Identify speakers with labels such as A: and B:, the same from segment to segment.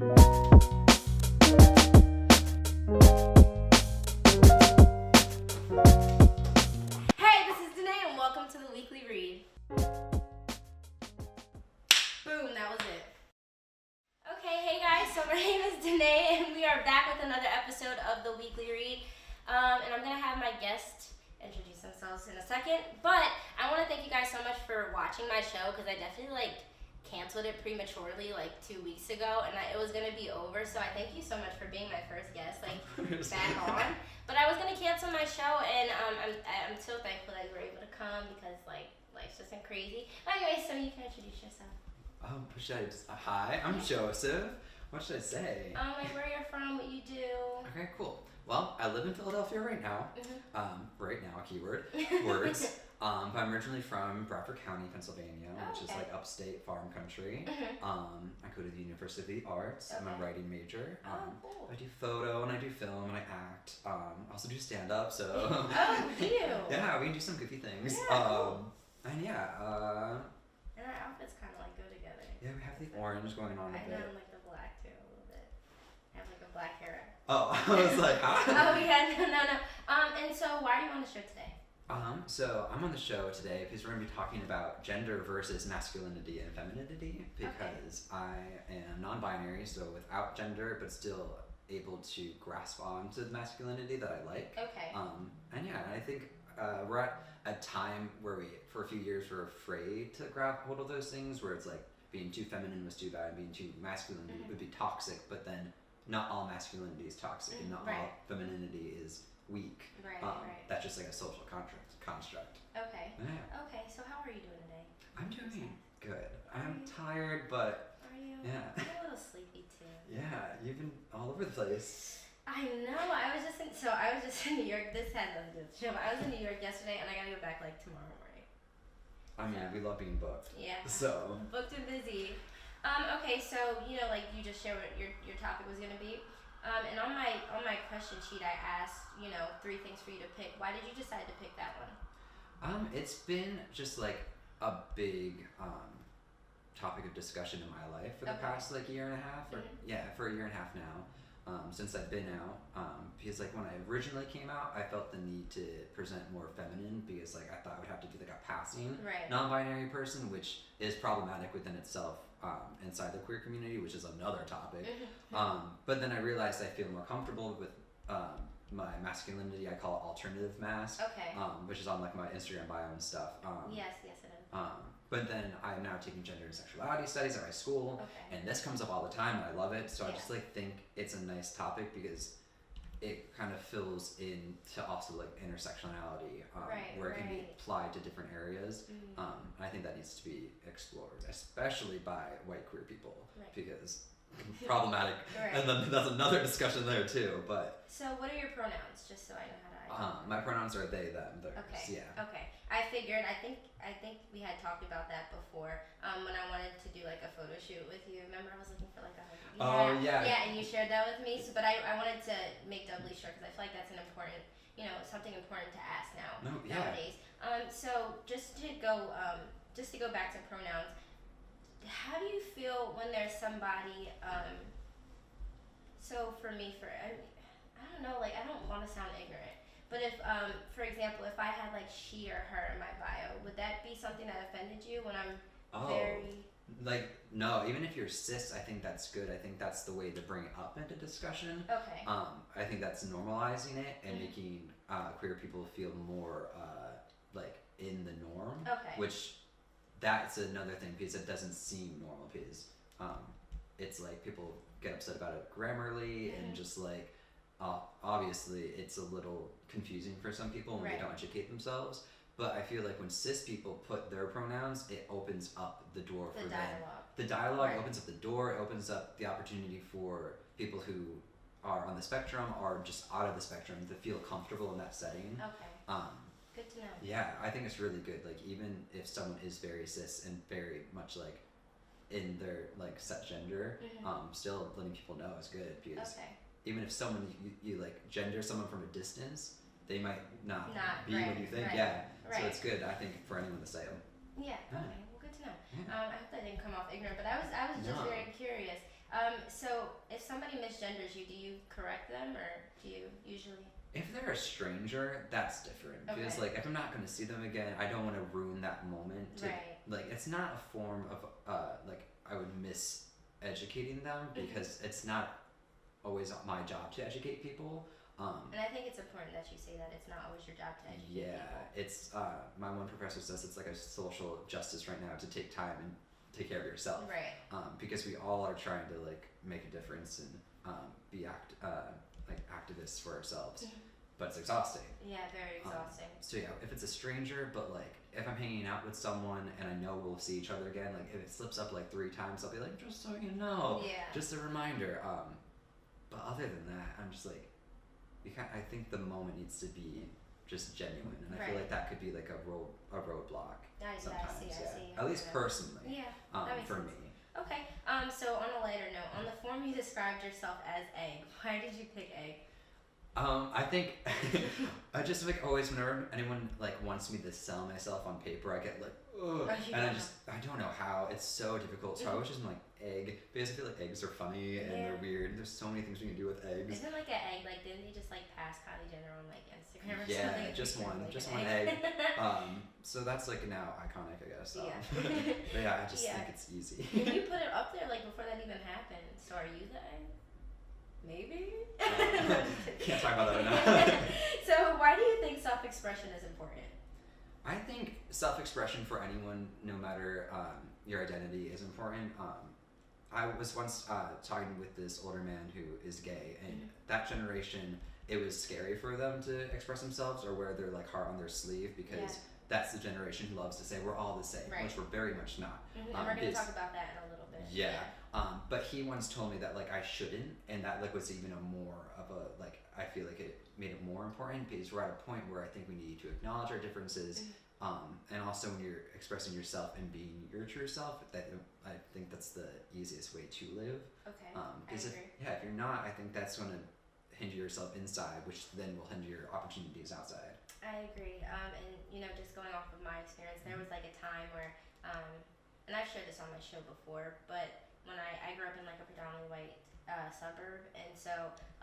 A: Hey, this is Danae and welcome to the Weekly Reid. Boom, that was it. Okay, hey guys, so my name is Danae and we are back with another episode of the Weekly Reid. And I'm going to have my guest introduce themselves in a second. But I want to thank you guys so much for watching my show because I definitely canceled it prematurely 2 weeks ago and it was going to be over. So I thank you so much for being my first guest back on. But I was going to cancel my show and I'm so thankful that you were able to come because life's just been crazy. But anyway, so you can introduce yourself.
B: Hi, I'm Joseph. What should I say?
A: Where you're from, what you do.
B: Okay, cool. Well, I live in Philadelphia right now.
A: Mm-hmm.
B: Right now, a keyword. Words. But I'm originally from Bradford County, Pennsylvania, which is upstate farm country.
A: Mm-hmm.
B: I go to the University of the Arts. I'm a writing major.
A: Cool.
B: I do photo and I do film and I act. I also do stand-up, so...
A: Oh, you do?
B: Yeah, we can do some goofy things.
A: Yeah, cool.
B: And
A: And our outfits kind of go together.
B: yeah, we have the orange going on a
A: I
B: bit.
A: know, the black too, a little bit. I have a black hair.
B: Oh, I was like, huh?
A: Oh, yeah, no. And so why are you on the show today?
B: So I'm on the show today because we're going to be talking about gender versus masculinity and femininity because I am non-binary, so without gender, but still able to grasp on to the masculinity that I like.
A: Okay.
B: And yeah, I think we're at a time where for a few years, we're afraid to grab hold of those things where it's being too feminine was too bad and being too masculine would be toxic, but then not all masculinity is toxic and not all femininity is weak.
A: Right.
B: That's just a social construct.
A: Okay.
B: Yeah.
A: Okay, so how are you doing today?
B: I'm doing good. I'm tired, but
A: Are you?
B: yeah.
A: I'm a little sleepy too.
B: Yeah, you've been all over the place.
A: I know. I was just in New York. This had nothing to do with the show. I was in New York yesterday, and I gotta go back tomorrow morning.
B: I mean, we love being booked.
A: Yeah.
B: So.
A: Booked and busy. Okay, so you just shared what your topic was gonna be. And on my question sheet, I asked 3 things for you to pick. Why did you decide to pick that one?
B: It's been just a big topic of discussion in my life for the past year and a half, or for a year and a half now. Since I've been out, because when I originally came out, I felt the need to present more feminine because I thought I would have to be a passing non-binary person, which is problematic within itself inside the queer community, which is another topic. But then I realized I feel more comfortable with my masculinity. I call it alternative mask, which is on my Instagram bio and stuff.
A: Yes, it is.
B: But then I'm now taking gender and sexuality studies at my school, and this comes up all the time, and I love it. So I just think it's a nice topic because it kind of fills in to also intersectionality, where it can be applied to different areas. And I think that needs to be explored, especially by white queer people, because problematic. And then that's another discussion there too. But
A: so, what are your pronouns? Just so I know how to.
B: My pronouns are they, them, theirs.
A: Okay.
B: Yeah.
A: Okay. I figured. I think we had talked about that before. When I wanted to do a photo shoot with you. Remember, I was looking for a.
B: Oh yeah.
A: Yeah, and you shared that with me. So, but I wanted to make doubly sure because I feel like that's an important, something important to ask nowadays. So just to go back to pronouns. How do you feel when there's somebody? So for me, I don't know. I don't want to sound ignorant. But if, for example, if I had she or her in my bio, would that be something that offended you when I'm very...
B: No, even if you're cis, I think that's good. I think that's the way to bring it up into discussion.
A: Okay.
B: I think that's normalizing it and making queer people feel more in the norm.
A: Okay.
B: Which, that's another thing because it doesn't seem normal because it's people get upset about it grammarly and just obviously it's a little confusing for some people when they don't educate themselves, but I feel when cis people put their pronouns, it opens up the door for them. The dialogue opens up the door, it opens up the opportunity for people who are on the spectrum or just out of the spectrum to feel comfortable in that setting.
A: Okay. Good to know.
B: Yeah, I think it's really good. Even if someone is very cis and very much in their set gender, still letting people know is good because even if someone you gender someone from a distance, they might not be what you think. So it's good, I think, for anyone to say them.
A: Yeah. Okay. Well, good to know. I hope that didn't come off ignorant, but I was just very curious. So if somebody misgenders you, do you correct them or do you usually?
B: If they're a stranger, that's different. Because like if I'm not going to see them again, I don't want to ruin that moment. Like it's not a form of like I would miseducating them because it's not always my job to educate people.
A: And I think it's important that you say that it's not always your job to educate people.
B: Yeah, it's my one professor says it's like a social justice right now to take time and take care of yourself.
A: Right.
B: Because we all are trying to like make a difference and be like activists for ourselves. But it's exhausting.
A: Yeah, very exhausting.
B: So yeah, if it's a stranger, but like if I'm hanging out with someone and I know we'll see each other again, like if it slips up like 3 times, I'll be like, just so you know, just a reminder. But other than that, I'm just like, I think the moment needs to be just genuine, and I feel like that could be like a roadblock sometimes.
A: I see.
B: At least personally.
A: Yeah, that makes
B: for
A: sense.
B: me.
A: Okay. So on a lighter note, on the form you described yourself as egg. Why did you pick egg?
B: I think I just like always whenever anyone like wants me to sell myself on paper, I get like, ugh, and I don't know how. It's so difficult. So I always just like egg because I feel like eggs are funny and they're weird. There's so many things we can do with eggs.
A: Isn't like an egg? Like didn't they just like pass Kylie Jenner on like Instagram or something?
B: Yeah, just one egg. So that's like now iconic, I guess. But yeah, I just think it's easy.
A: And you put it up there like before that even happened. So are you the egg? Maybe?
B: Can't talk about that right now.
A: So why do you think self-expression is important?
B: I think self-expression for anyone, no matter your identity, is important. I was once talking with this older man who is gay, and that generation, it was scary for them to express themselves or wear their like heart on their sleeve because that's the generation who loves to say we're all the same, which we're very much not.
A: And we're going to talk about that in a little bit.
B: Yeah. But he once told me that like I shouldn't, and that like was even a more of a like I feel like it made it more important because we're at a point where I think we need to acknowledge our differences, and also when you're expressing yourself and being your true self, that I think that's the easiest way to live.
A: Okay.
B: Because if you're not, I think that's going to hinder yourself inside, which then will hinder your opportunities outside.
A: I agree. And you know, just going off of my experience, there was like a time where, and I've shared this on my show before, but when I grew up in like a predominantly white suburb, and so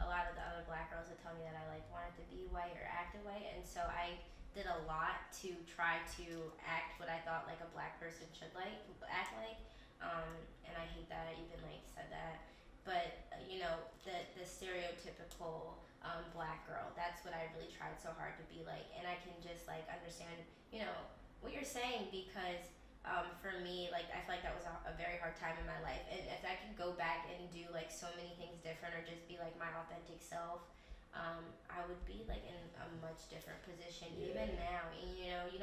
A: a lot of the other black girls would tell me that I like wanted to be white or acted white, and so I did a lot to try to act what I thought like a black person should act like, and I hate that I even like said that, but you know the stereotypical black girl, that's what I really tried so hard to be like, and I can just like understand you know what you're saying because for me, like I feel like that was a very hard time in my life, and if I could go back and do like so many things different or just be like my authentic self, I would be like in a much different position even now. And you know, you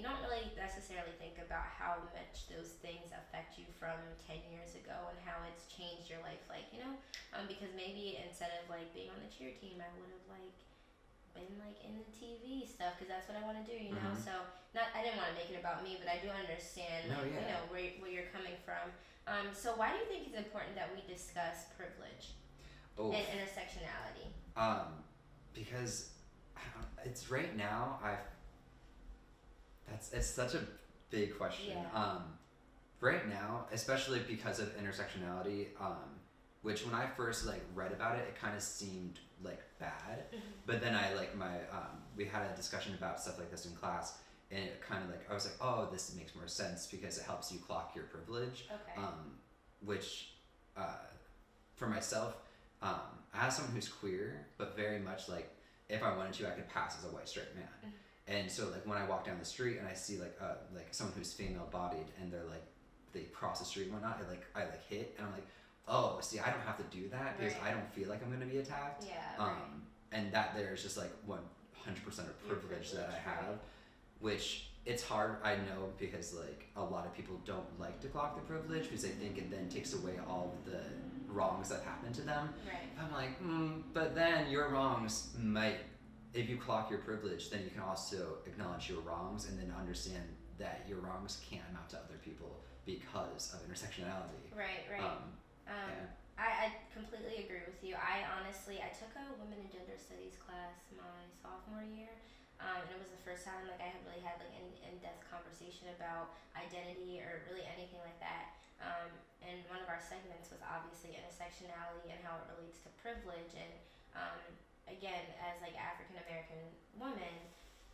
A: don't really necessarily think about how much those things affect you from 10 years ago and how it's changed your life, like you know, because maybe instead of like being on the cheer team, I would have like been like in the TV stuff because that's what I want to do, you know. So I didn't want to make it about me, but I do understand you know where you're coming from. So why do you think it's important that we discuss privilege and intersectionality?
B: Because it's right now it's such a big question. Right now, especially because of intersectionality, which when I first like read about it, it kind of seemed like bad, but then I like we had a discussion about stuff like this in class, and it kind of like I was like, oh, this makes more sense because it helps you clock your privilege. Which for myself, as someone who's queer, but very much like if I wanted to, I could pass as a white straight man. And so like when I walk down the street and I see like someone who's female bodied and they're like they cross the street and whatnot, I hit and I'm like, oh, see, I don't have to do that because I don't feel like I'm gonna be attacked. And that there's just like 100% of privilege that I have, which it's hard, I know, because like a lot of people don't like to clock the privilege because they think it then takes away all of the wrongs that happen to them. I'm like, but then your wrongs might, if you clock your privilege, then you can also acknowledge your wrongs and then understand that your wrongs can't amount to other people because of intersectionality.
A: I completely agree with you. I took a women and gender studies class my sophomore year, and it was the first time like I had really had like an in-depth conversation about identity or really anything like that. And one of our segments was obviously intersectionality and how it relates to privilege. And again, as like an African American woman,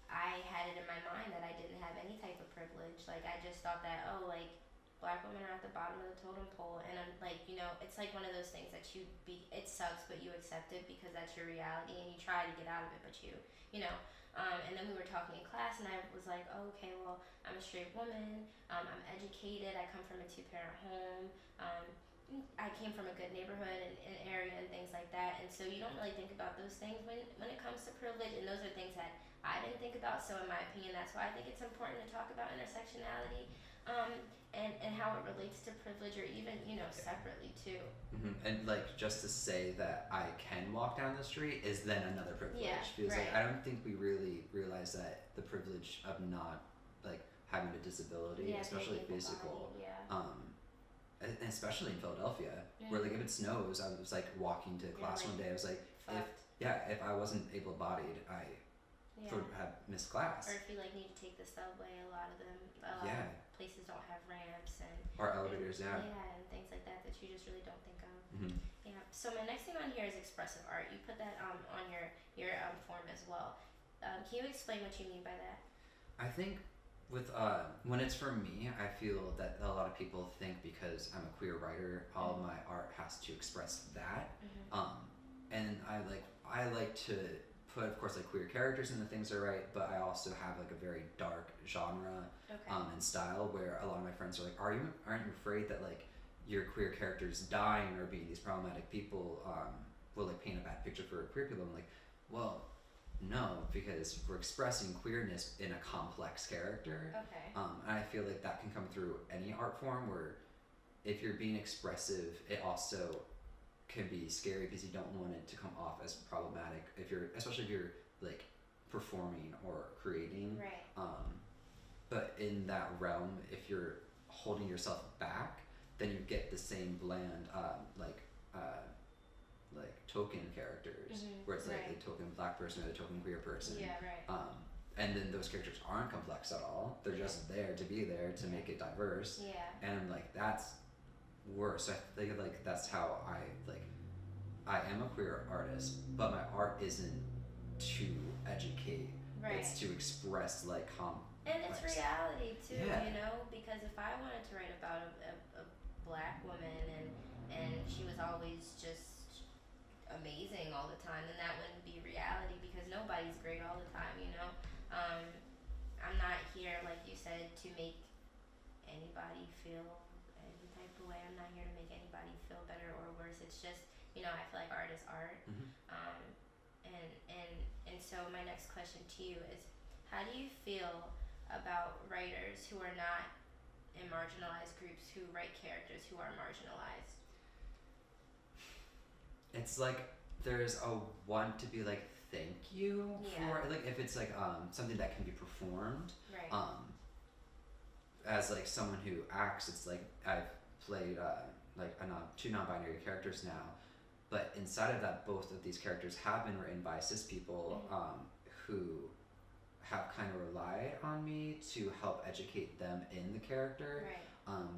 A: I had it in my mind that I didn't have any type of privilege. Like I just thought that, oh, like black women are at the bottom of the totem pole, and I'm like, you know, it's like one of those things that it sucks, but you accept it because that's your reality, and you try to get out of it, but you know. And then we were talking in class, and I was like, oh, okay, well, I'm a straight woman, I'm educated, I come from a 2-parent home, I came from a good neighborhood and area and things like that, and so you don't really think about those things when it comes to privilege, and those are things that I didn't think about. So in my opinion, that's why I think it's important to talk about intersectionality, and how it relates to privilege, or even, you know, separately too.
B: And like just to say that I can walk down the street is then another privilege.
A: Yeah,
B: because
A: right.
B: like I don't think we really realize that the privilege of not like having a disability, especially physical.
A: Body,
B: and especially in Philadelphia, where like if it snows, I was like walking to class one day. I was like, if I wasn't able-bodied, I would have missed class.
A: Or if you like need to take the subway, a lot of places don't have ramps
B: or elevators,
A: and things like that you just really don't think of. Yeah. So my next thing on here is expressive art. You put that on your form as well. Can you explain what you mean by that?
B: I think with when it's for me, I feel that a lot of people think because I'm a queer writer, all my art has to express that. And I like to put, of course, like queer characters in the things I write, but I also have like a very dark genre and style where a lot of my friends are like, aren't you afraid that like your queer characters dying or being these problematic people will like paint a bad picture for queer people? I'm like, well, no, because we're expressing queerness in a complex character. And I feel like that can come through any art form, where if you're being expressive, it also can be scary because you don't want it to come off as problematic, especially if you're like performing or creating. But in that realm, if you're holding yourself back, then you get the same bland like token characters, where it's like the token black person or the token queer person. And then those characters aren't complex at all. They're just there to be there to make it diverse. And I'm like, that's worse. I think like that's how I am a queer artist, but my art isn't to educate. It's to express like
A: and it's reality too, you know, because if I wanted to write about a black woman and she was always just amazing all the time, then that wouldn't be reality, because nobody's great all the time, you know. I'm not here, like you said, to make anybody feel any type of way. I'm not here to make anybody feel better or worse. It's just, you know, I feel like art is art. And so my next question to you is, how do you feel about writers who are not in marginalized groups who write characters who are marginalized?
B: It's like there's a want to be like, thank you for like, if it's like something that can be performed. As like someone who acts, it's like I've played like two non-binary characters now, but inside of that, both of these characters have been written by cis people who have kind of relied on me to help educate them in the character.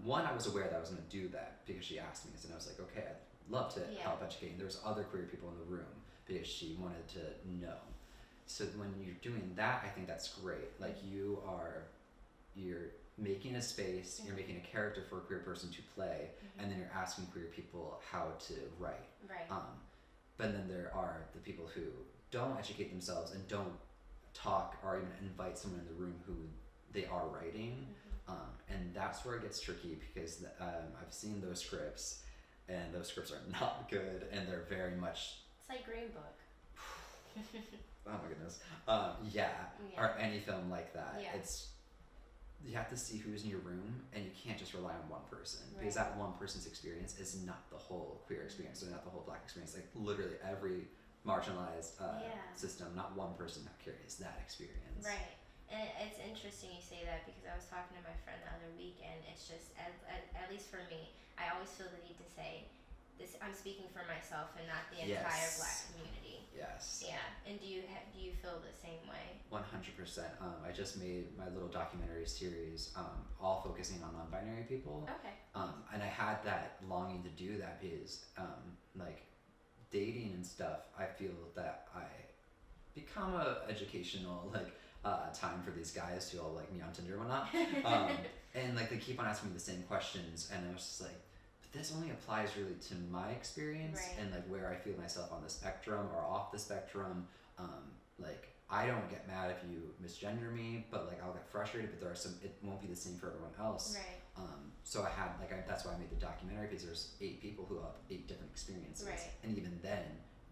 B: One, I was aware that I was going to do that because she asked me, and I was like, okay, I'd love to help educate. And there's other queer people in the room because she wanted to know. So when you're doing that, I think that's great. Like you're making a space, you're making a character for a queer person to play, and then you're asking queer people how to write. But then there are the people who don't educate themselves and don't talk or even invite someone in the room who they are writing. And that's where it gets tricky, because I've seen those scripts, and those scripts are not good, and they're very much...
A: It's like Green Book.
B: Oh my goodness. Or any film like that. It's, you have to see who's in your room, and you can't just rely on one person, because that one person's experience is not the whole queer experience, or not the whole black experience. Like literally every marginalized system, not one person that carries that experience.
A: And it's interesting you say that, because I was talking to my friend the other week, and it's just, at least for me, I always feel the need to say, this, I'm speaking for myself and not the entire Black community.
B: Yes.
A: Yeah. And do you feel the same way?
B: 100%. I just made my little documentary series, all focusing on non-binary people.
A: Okay.
B: And I had that longing to do that because, like, dating and stuff, I feel that I become a educational, like, time for these guys who all like me on Tinder and whatnot. And like they keep on asking me the same questions, and I was just like, but this only applies really to my experience and like where I feel myself on the spectrum or off the spectrum. Like I don't get mad if you misgender me, but like I'll get frustrated, but there are some, it won't be the same for everyone else.
A: Right.
B: So that's why I made the documentary, because there's 8 people who have 8 different experiences.
A: Right.
B: And even then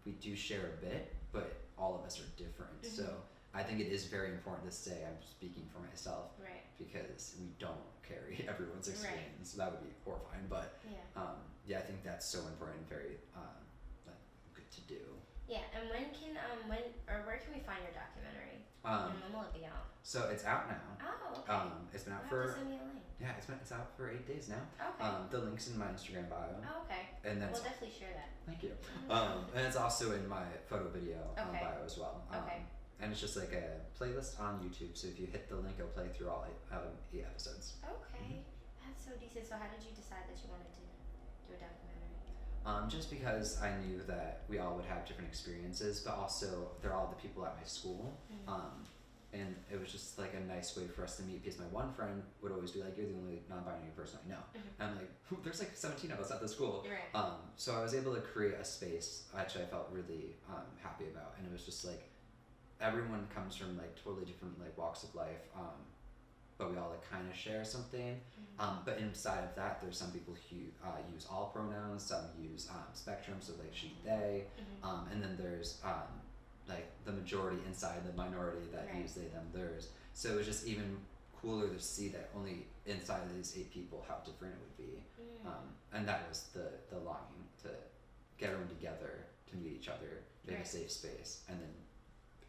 B: we do share a bit, but all of us are different. Mm-hmm. So I think it is very important to say I'm speaking for myself,
A: right? Because
B: we don't carry everyone's experience. Right. That would be horrifying, but I think that's so important and very like good to do.
A: Yeah, and where can we find your documentary? And when will it be out?
B: So it's out now.
A: Oh, okay.
B: It's been out
A: for. Send me a link.
B: Yeah, it's out for 8 days now.
A: Okay.
B: The link's in my Instagram bio.
A: Oh, okay.
B: And then
A: we'll definitely share that.
B: Thank you. And it's also in my photo video bio as well.
A: Okay.
B: And it's just like a playlist on YouTube. So if you hit the link, it'll play through all 8 episodes.
A: Okay. That's so decent. So how did you decide that you wanted to do a documentary?
B: Just because I knew that we all would have different experiences, but also they're all the people at my school. And it was just like a nice way for us to meet, because my one friend would always be like, you're the only non-binary person I know. And I'm like, there's like 17 of us at the school.
A: Right.
B: So I was able to create a space which I felt really happy about. And it was just like, everyone comes from like totally different like walks of life, but we all like kind of share something. But inside of that, there's some people who use all pronouns, some use spectrum, so like she, they, and then there's like the majority inside the minority that use they, them, theirs. So it was just even cooler to see that only inside of these 8 people how different it would be. And that was the longing to get everyone together, to meet each other, make a safe space, and then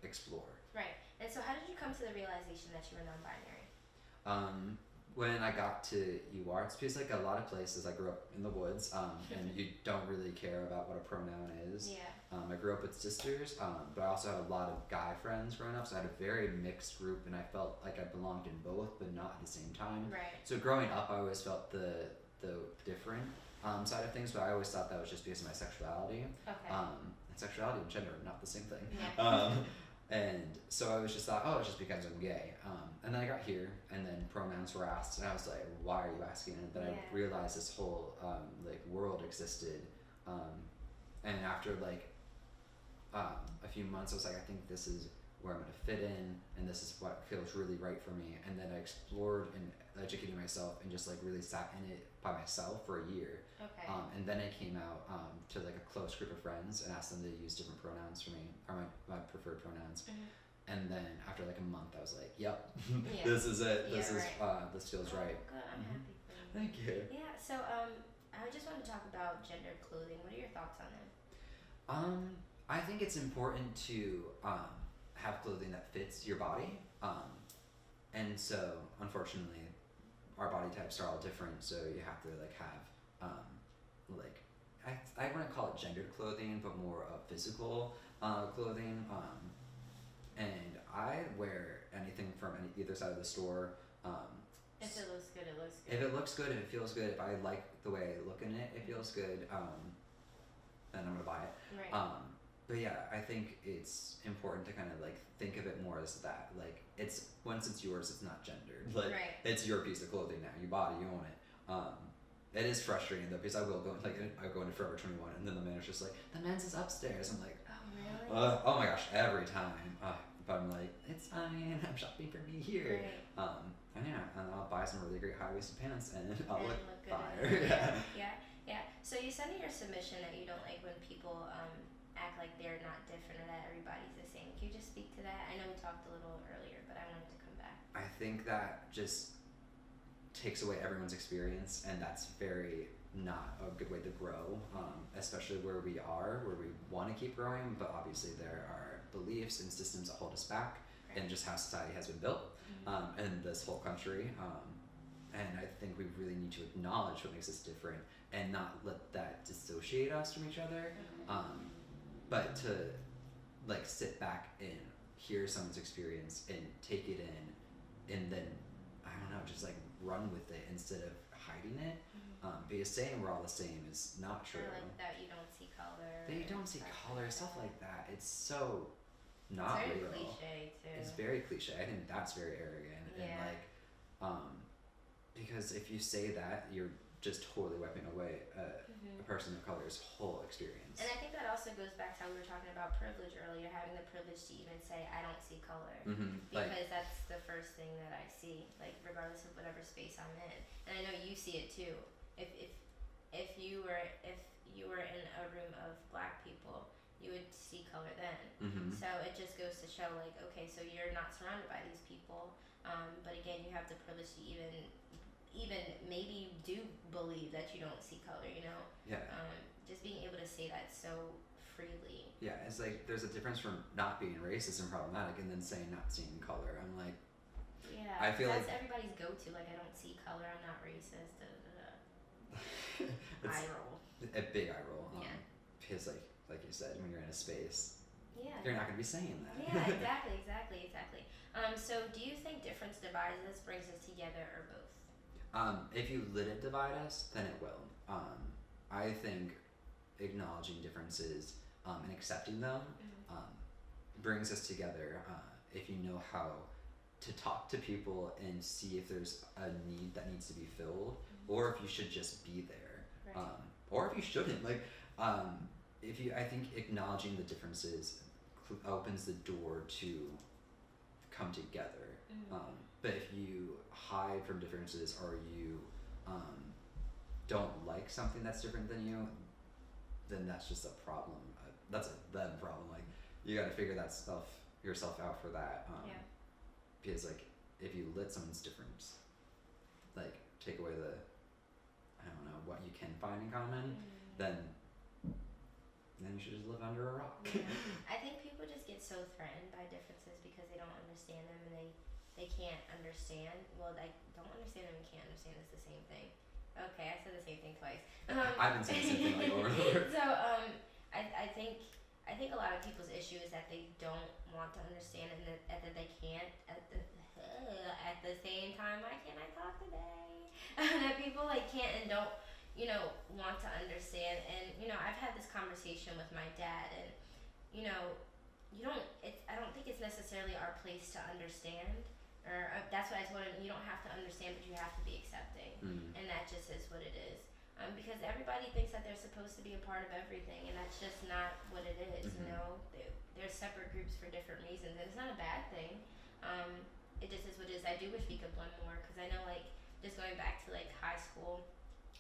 B: explore.
A: Right. And so how did you come to the realization that you were non-binary?
B: When I got to UR, it's because like a lot of places, I grew up in the woods, and you don't really care about what a pronoun is.
A: Yeah.
B: I grew up with sisters, but I also had a lot of guy friends growing up, so I had a very mixed group, and I felt like I belonged in both, but not at the same time.
A: Right.
B: So growing up, I always felt the different side of things, but I always thought that was just because of my sexuality.
A: Okay.
B: And sexuality and gender are not the same thing.
A: Yeah.
B: And so I was just thought, it's just because I'm gay. And then I got here, and then pronouns were asked, and I was like, why are you asking? And then I realized this whole like world existed. And after like a few months, I was like, I think this is where I'm gonna fit in, and this is what feels really right for me. And then I explored and educated myself, and just like really sat in it by myself for a year.
A: Okay.
B: And then I came out to like a close group of friends and asked them to use different pronouns for me, or my preferred pronouns. And then after like a month, I was like, yep, this is it. This feels right.
A: Good. I'm happy for you.
B: Thank you.
A: Yeah. So I just want to talk about gendered clothing. What are your thoughts on it?
B: I think it's important to have clothing that fits your body. And so unfortunately, our body types are all different. So you have to like have like I wouldn't call it gendered clothing, but more of physical clothing. And I wear anything from either side of the store.
A: If it looks good, it looks good.
B: If it looks good, if it feels good, if I like the way I look in it, it feels good, then I'm gonna buy it.
A: Right.
B: But yeah, I think it's important to kind of like think of it more as that. Like once it's yours, it's not gendered. Like it's your piece of clothing now. You bought it, you own it. It is frustrating though, because I go into Forever 21, and then the manager's just like, the men's is upstairs. I'm like,
A: oh really?
B: Oh my gosh, every time. But I'm like, it's fine. I'm shopping for me here.
A: Right.
B: And I'll buy some really great high-waisted pants, and I'll look
A: good.
B: fire.
A: Yeah. So you said in your submission that you don't like when people act like they're not different, or that everybody's the same. Can you just speak to that? I know we talked a little earlier, but I wanted to come back.
B: I think that just takes away everyone's experience, and that's very not a good way to grow, especially where we want to keep growing, but obviously there are beliefs and systems that hold us back, and just how society has been built, in this whole country. And I think we really need to acknowledge what makes us different, and not let that dissociate differentiate us from each other. But to like sit back and hear someone's experience and take it in, and then I don't know, just like run with it instead of hiding it. Because saying we're all the same is not true.
A: Or like that you don't see color.
B: They don't see color, stuff like that. It's so not
A: it's very
B: real.
A: Cliche too.
B: It's very cliche. I think that's very arrogant.
A: Yeah.
B: And like, because if you say that, you're just totally wiping away a person of color's whole experience.
A: And I think that also goes back to how we were talking about privilege earlier, having the privilege to even say, I don't see color. Because that's the first thing that I see, like regardless of whatever space I'm in. And I know you see it too. If you were in a room of black people, you would see color then. So it just goes to show like, okay, so you're not surrounded by these people, but again, you have the privilege to even maybe you do believe that you don't see color, you know?
B: Yeah.
A: Just being able to say that so freely.
B: Yeah, it's like there's a difference from not being racist and problematic and then saying not seeing color. I'm like,
A: yeah,
B: I feel
A: that's
B: like
A: everybody's go-to. Like, I don't see color, I'm not racist. Eye roll.
B: A big eye roll.
A: Yeah.
B: Because like you said, when you're in a space,
A: yeah,
B: you're not going to be saying that.
A: Yeah, exactly. So do you think difference divides us, brings us together, or both?
B: If you let it divide us, then it will. I think acknowledging differences and accepting them brings us together. If you know how to talk to people and see if there's a need that needs to be filled, or if you should just be there,
A: Right.
B: or if you shouldn't. Like, I think acknowledging the differences opens the door to come together. But if you hide from differences or you don't like something that's different than you, then that's just a problem. That's a them problem. Like, you got to figure that yourself out for that. Because like, if you let someone's difference like take away the, I don't know, what you can find in common, then you should just live under a rock.
A: I think people just get so threatened by differences because they don't understand them, and they can't understand. Well, I don't understand them and can't understand is the same thing. Okay, I said the same thing twice.
B: I've been saying the same thing like over and over.
A: So I think a lot of people's issue is that they don't want to understand, and that they can't at the same time. Why can't I talk today? That people like can't and don't, want to understand. And I've had this conversation with my dad, and I don't think it's necessarily our place to understand, or that's what I told him. You don't have to understand, but you have to be accepting, and that just is what it is. Because everybody thinks that they're supposed to be a part of everything, and that's just not what it is. There's separate groups for different reasons, and it's not a bad thing. It just is what it is. I do wish we could blend more, because I know, like, just going back to like high school,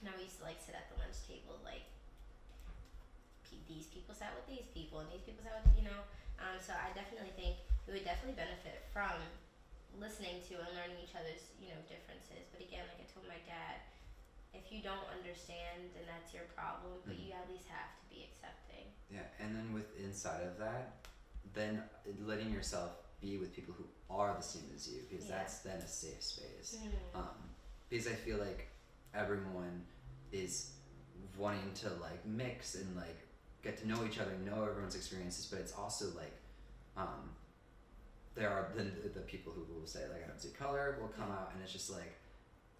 A: we used to like sit at the lunch table, like these people sat with these people, and these people sat with So I definitely think we would definitely benefit from listening to and learning each other's differences. But again, like I told my dad, if you don't understand, then that's your problem. But you at least have to be accepting.
B: Yeah, and then inside of that, then letting yourself be with people who are the same as you, because that's then a safe space. Because I feel like everyone is wanting to like mix and like get to know each other, know everyone's experiences, but it's also like there are the people who will say like, I don't see color, will come out, and it's just like,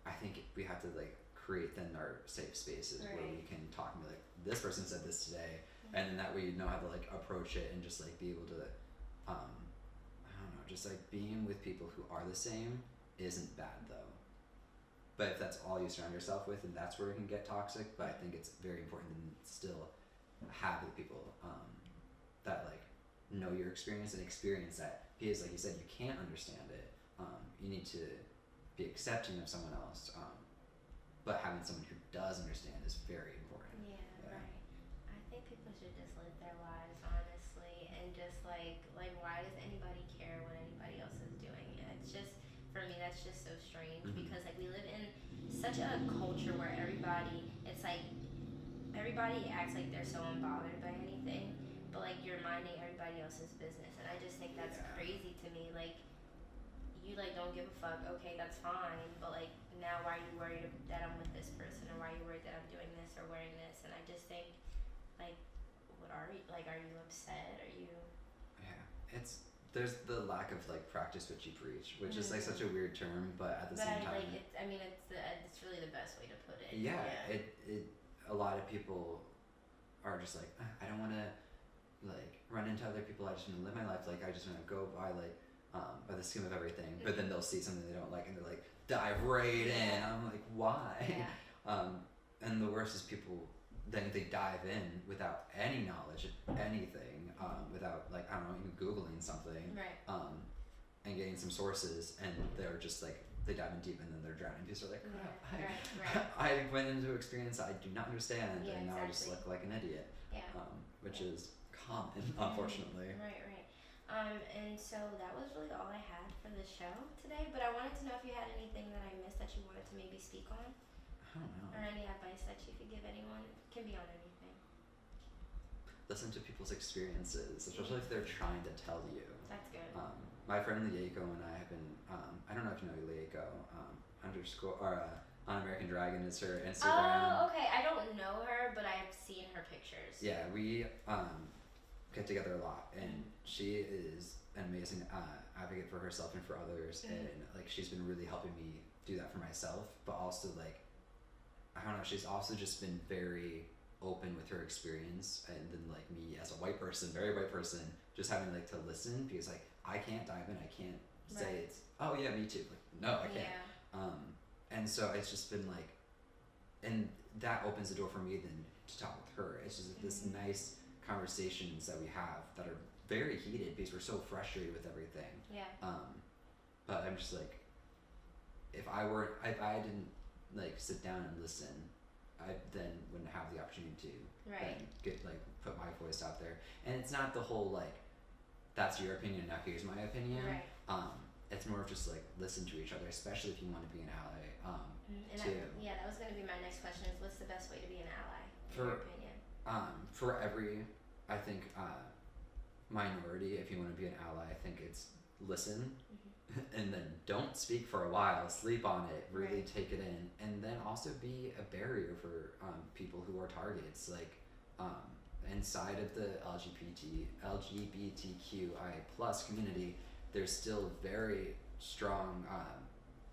B: I think we have to like create then our safe spaces where we can talk and be like, this person said this today, and then that way you know how to like approach it and just like be able to I don't know, just like being with people who are the same isn't bad though. But if that's all you surround yourself with, and that's where it can get toxic. But I think it's very important to still have the people that like know your experience and experience that, because like you said, you can't understand it. You need to be accepting of someone else, but having someone who does understand is very important.
A: Yeah. Right. I think people should just live their lives honestly, and just like why does anybody care what anybody else is doing? It's just, for me, that's just so strange, because like we live in such a culture where everybody acts like they're so unbothered by anything, but like you're minding everybody else's business, and I just think that's crazy to me. Like, you like don't give a fuck, okay, that's fine, but like now why are you worried that I'm with this person, or why are you worried that I'm doing this or wearing this? And I just think are you upset? Are you?
B: Yeah, there's the lack of like practice what you preach, which is like such a weird term, but at the same time,
A: It's really the best way to put it.
B: yeah. It a lot of people are just like, I don't want to like run into other people. I just want to live my life. Like I just want to go by like by the scheme of everything. But then they'll see something they don't like and they're like dive right in. I'm like, why?
A: Yeah.
B: And the worst is people then they dive in without any knowledge of anything, without like I don't know even Googling something,
A: right.
B: And getting some sources, and they're just like they dive in deep and then they're drowning because they're like,
A: right.
B: I went into an experience I do not understand, and now I just look like an idiot.
A: Yeah.
B: Which is common, unfortunately.
A: Right. And so that was really all I had for the show today. But I wanted to know if you had anything that I missed that you wanted to maybe speak on.
B: I don't know.
A: Or any advice that you could give anyone. It can be on anything.
B: Listen to people's experiences, especially if they're trying to tell you.
A: That's good.
B: My friend Lieko and I have been, I don't know if you know Lieko, on American Dragon is her Instagram.
A: Oh, okay. I don't know her, but I've seen her pictures.
B: Yeah, we get together a lot, and she is an amazing advocate for herself and for others, and like she's been really helping me do that for myself, but also like, I don't know, she's also just been very open with her experience, and then like me as a white person, very white person, just having like to listen, because like I can't dive in, I can't say it's, oh yeah, me too, like no, I can't. And so it's just been like, and that opens the door for me then to talk with her. It's just this nice conversations that we have that are very heated because we're so frustrated with everything.
A: Yeah.
B: But I'm just like, if I didn't like sit down and listen, I then wouldn't have the opportunity to then get like put my voice out there. And it's not the whole like, that's your opinion, now here's my opinion.
A: Right.
B: It's more of just like listen to each other, especially if you want to be an ally.
A: That was going to be my next question: is what's the best way to be an ally, in your opinion?
B: For every, I think, minority, if you want to be an ally, I think it's listen, and then don't speak for a while, sleep on it, really take it in, and then also be a barrier for people who are targets, like inside of the LGBTQI plus community. There's still very strong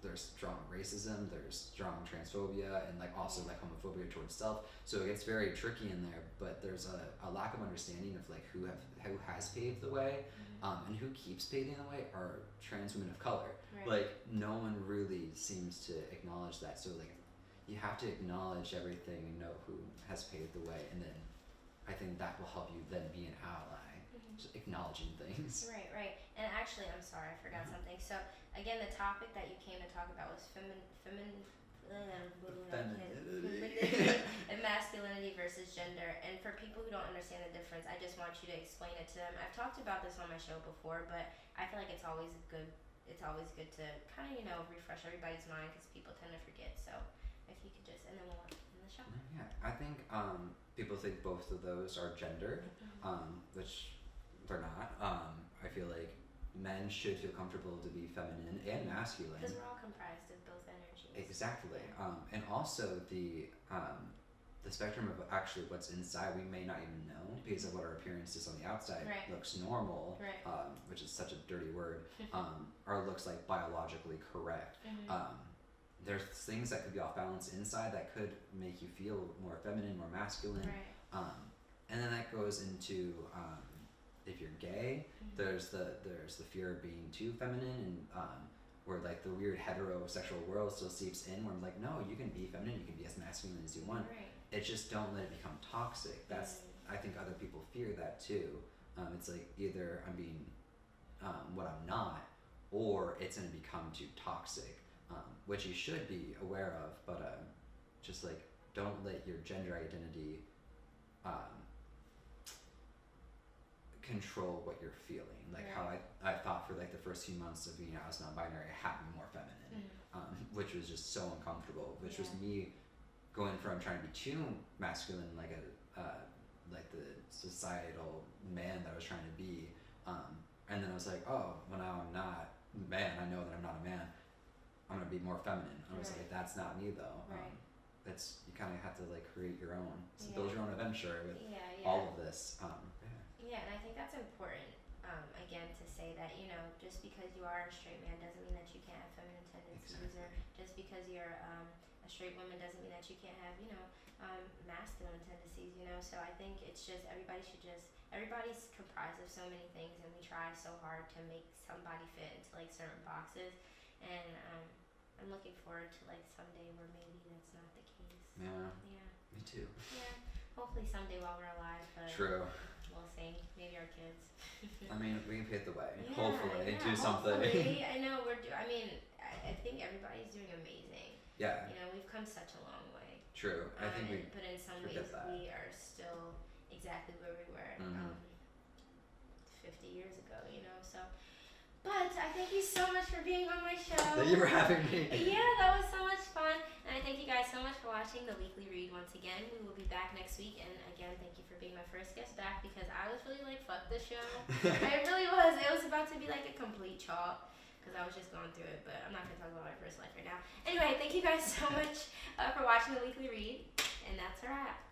B: there's strong racism, there's strong transphobia, and like also like homophobia towards self, so it gets very tricky in there, but there's a lack of understanding of like who has paved the way, and who keeps paving the way are trans women of color. Like no one really seems to acknowledge that, so like you have to acknowledge everything and know who has paved the way, and then I think that will help you then be an ally. Just acknowledging things.
A: Right. And actually, I'm sorry, I forgot something. So again, the topic that you came to talk about was femininity and masculinity versus gender. And for people who don't understand the difference, I just want you to explain it to them. I've talked about this on my show before, but I feel like it's always good to kind of refresh everybody's mind because people tend to forget. So if you could just, and then we'll end the show.
B: Yeah, I think people think both of those are gendered, which they're not. I feel like men should feel comfortable to be feminine and masculine.
A: Because we're all comprised of both energies.
B: Exactly. And also the spectrum of actually what's inside we may not even know because of what our appearance is on the outside looks normal, which is such a dirty word, or looks like biologically correct. There's things that could be off balance inside that could make you feel more feminine, more masculine. And then that goes into if you're gay, there's the fear of being too feminine, and where like the weird heterosexual world still seeps in, where I'm like, no, you can be feminine, you can be as masculine as you want. It just don't let it become toxic. That's I think other people fear that too. It's like either I'm being what I'm not, or it's gonna become too toxic, which you should be aware of, but just like don't let your gender identity control what you're feeling. Like how I thought for like the first few months of being out as non-binary, I had to be more feminine, which was just so uncomfortable, which was me going from trying to be too masculine, like like the societal man that I was trying to be, and then I was like, oh, well now I'm not man, I know that I'm not a man, I'm gonna be more feminine. I was like, that's not me though. It's you kind of have to like create your own, build your own adventure with all of this.
A: Yeah, and I think that's important. Again, to say that just because you are a straight man doesn't mean that you can't have feminine tendencies, or just because you're a straight woman doesn't mean that you can't have masculine tendencies. So I think it's just everybody's comprised of so many things, and we try so hard to make somebody fit into like certain boxes, and I'm looking forward to like someday where maybe that's not the case.
B: Yeah. Me too.
A: Yeah. Hopefully someday while we're alive, but
B: True.
A: we'll see. Maybe our kids.
B: I mean, we can pave the way.
A: Yeah,
B: Hopefully, do something.
A: Hopefully. I know I think everybody's doing amazing.
B: Yeah.
A: We've come such a long way.
B: True. I think
A: but in some ways we are still exactly where we were 50 years ago. So. But I thank you so much for being on my show.
B: Thank you for having me.
A: Yeah, that was so much fun. And I thank you guys so much for watching the Weekly Read once again. We will be back next week. And again, thank you for being my first guest back, because I was really like, fuck this show. I really was. It was about to be like a complete chalk, because I was just going through it. But I'm not going to talk about my personal life right now. Anyway, thank you guys so much for watching the Weekly Read. And that's a wrap.